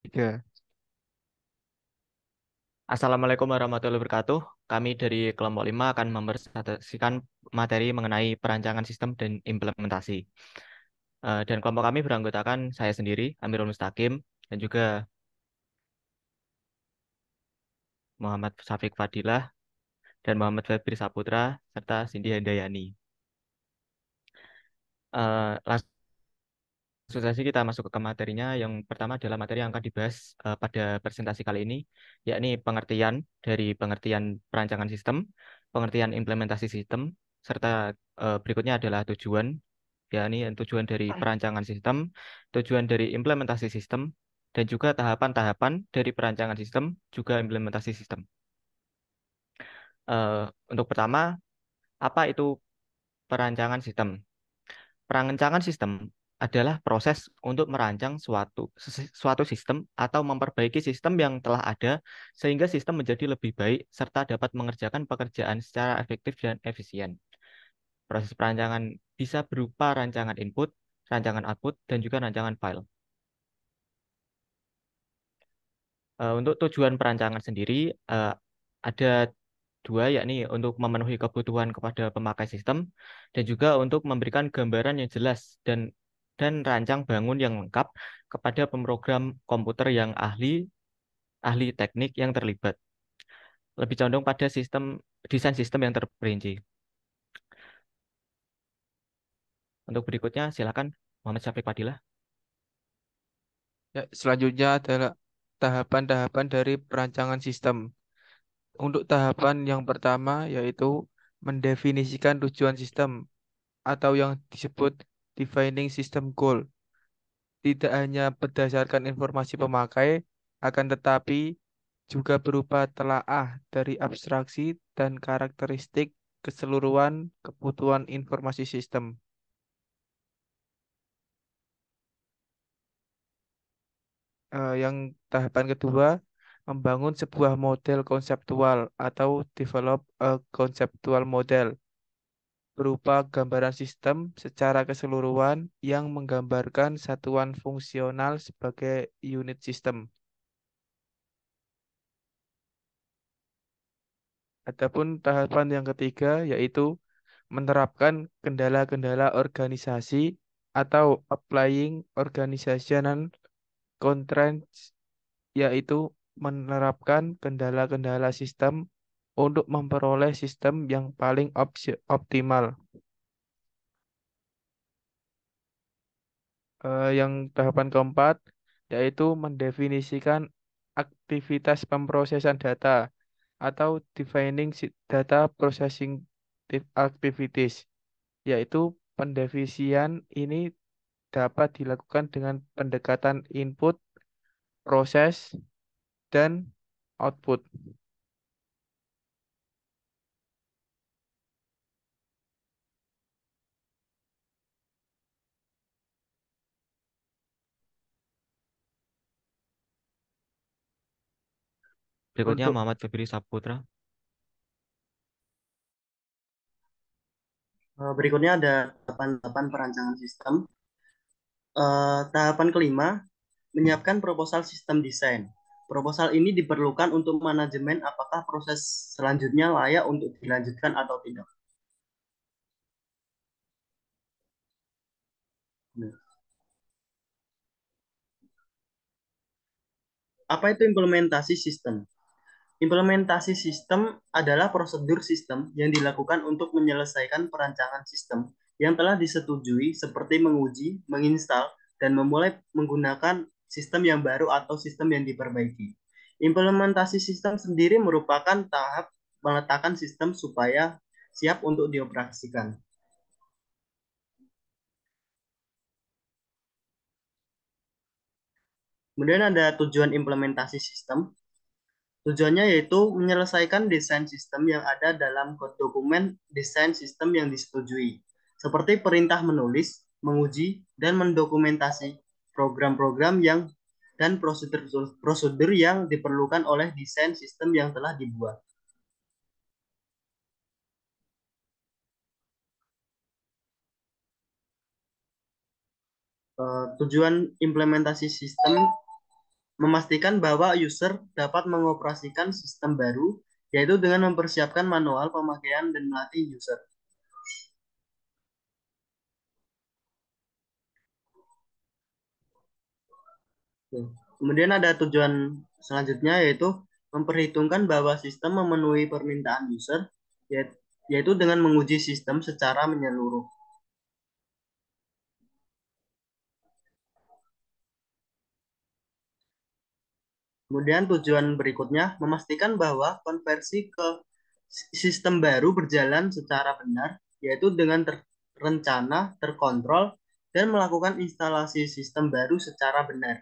Tiga. Assalamualaikum warahmatullahi wabarakatuh. Kami dari kelompok 5 akan mempresentasikan materi mengenai perancangan sistem dan implementasi. Dan kelompok kami beranggotakan saya sendiri, Amirul Mustaqim, dan juga Muhammad Syafiq Fadilah, dan Muhammad Febri Saputra, serta Cindy Handayani. Langsung saja kita masuk ke materinya. Yang pertama adalah materi yang akan dibahas pada presentasi kali ini, yakni pengertian dari pengertian perancangan sistem, pengertian implementasi sistem, serta berikutnya adalah tujuan, yakni tujuan dari perancangan sistem, tujuan dari implementasi sistem, dan juga tahapan-tahapan dari perancangan sistem, juga implementasi sistem. Eh, untuk pertama, apa itu perancangan sistem? Perancangan sistem adalah proses untuk merancang suatu sistem atau memperbaiki sistem yang telah ada sehingga sistem menjadi lebih baik serta dapat mengerjakan pekerjaan secara efektif dan efisien. Proses perancangan bisa berupa rancangan input, rancangan output, dan juga rancangan file. Untuk tujuan perancangan sendiri ada dua, yakni untuk memenuhi kebutuhan kepada pemakai sistem dan juga untuk memberikan gambaran yang jelas dan rancang bangun yang lengkap kepada pemrogram komputer yang ahli ahli teknik yang terlibat. Lebih condong pada desain sistem yang terperinci. Untuk berikutnya silakan Muhammad Syafiq Fadilah. Ya, selanjutnya adalah tahapan-tahapan dari perancangan sistem. Untuk tahapan yang pertama yaitu mendefinisikan tujuan sistem atau yang disebut defining system goal. Tidak hanya berdasarkan informasi pemakai, akan tetapi juga berupa telaah dari abstraksi dan karakteristik keseluruhan kebutuhan informasi sistem. Yang tahapan kedua, membangun sebuah model konseptual atau develop a conceptual model berupa gambaran sistem secara keseluruhan yang menggambarkan satuan fungsional sebagai unit sistem. Adapun tahapan yang ketiga yaitu menerapkan kendala-kendala organisasi atau applying organizational constraints, yaitu menerapkan kendala-kendala sistem untuk memperoleh sistem yang paling optimal. Yang tahapan keempat yaitu mendefinisikan aktivitas pemrosesan data atau defining data processing activities, yaitu pendefinisian ini dapat dilakukan dengan pendekatan input, proses, dan output. Berikutnya Untuk Muhammad Febri Saputra. Berikutnya ada tahapan-tahapan perancangan sistem. Tahapan kelima, menyiapkan proposal sistem desain. Proposal ini diperlukan untuk manajemen apakah proses selanjutnya layak untuk dilanjutkan atau tidak. Apa itu implementasi sistem? Implementasi sistem adalah prosedur sistem yang dilakukan untuk menyelesaikan perancangan sistem yang telah disetujui seperti menguji, menginstal, dan memulai menggunakan sistem yang baru atau sistem yang diperbaiki. Implementasi sistem sendiri merupakan tahap meletakkan sistem supaya siap untuk dioperasikan. Kemudian ada tujuan implementasi sistem. Tujuannya yaitu menyelesaikan desain sistem yang ada dalam dokumen desain sistem yang disetujui, seperti perintah menulis, menguji, dan mendokumentasi program-program yang dan prosedur yang diperlukan oleh desain sistem yang telah dibuat. Tujuan implementasi sistem memastikan bahwa user dapat mengoperasikan sistem baru, yaitu dengan mempersiapkan manual pemakaian dan melatih user. Kemudian ada tujuan selanjutnya, yaitu memperhitungkan bahwa sistem memenuhi permintaan user, yaitu dengan menguji sistem secara menyeluruh. Kemudian tujuan berikutnya memastikan bahwa konversi ke sistem baru berjalan secara benar, yaitu dengan terencana, terkontrol, dan melakukan instalasi sistem baru secara benar.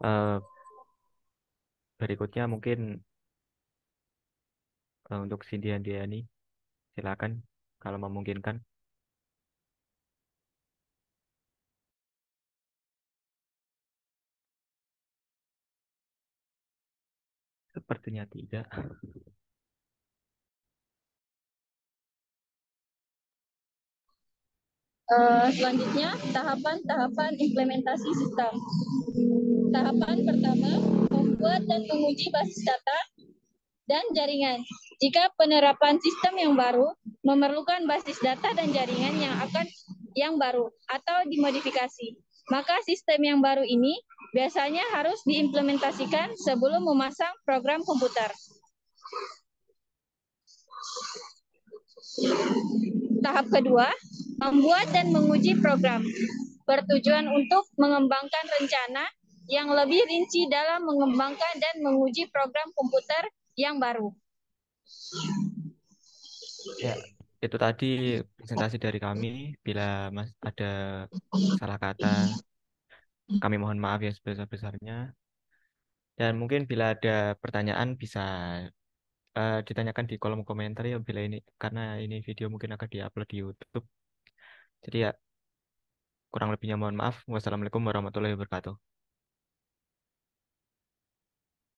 Eh, Berikutnya mungkin untuk Cindy dan Diani, silakan kalau memungkinkan. Sepertinya tidak. Selanjutnya, tahapan-tahapan implementasi sistem. Tahapan pertama, membuat dan menguji basis data dan jaringan. Jika penerapan sistem yang baru memerlukan basis data dan jaringan yang baru atau dimodifikasi, maka sistem yang baru ini biasanya harus diimplementasikan sebelum memasang program komputer. Tahap kedua, membuat dan menguji program, bertujuan untuk mengembangkan rencana yang lebih rinci dalam mengembangkan dan menguji program komputer yang baru. Ya, itu tadi presentasi dari kami. Bila Mas ada salah kata, kami mohon maaf yang sebesar-besarnya. Dan mungkin bila ada pertanyaan bisa ditanyakan di kolom komentar ya bila ini karena ini video mungkin akan diupload di YouTube. Jadi ya kurang lebihnya mohon maaf. Wassalamualaikum warahmatullahi wabarakatuh.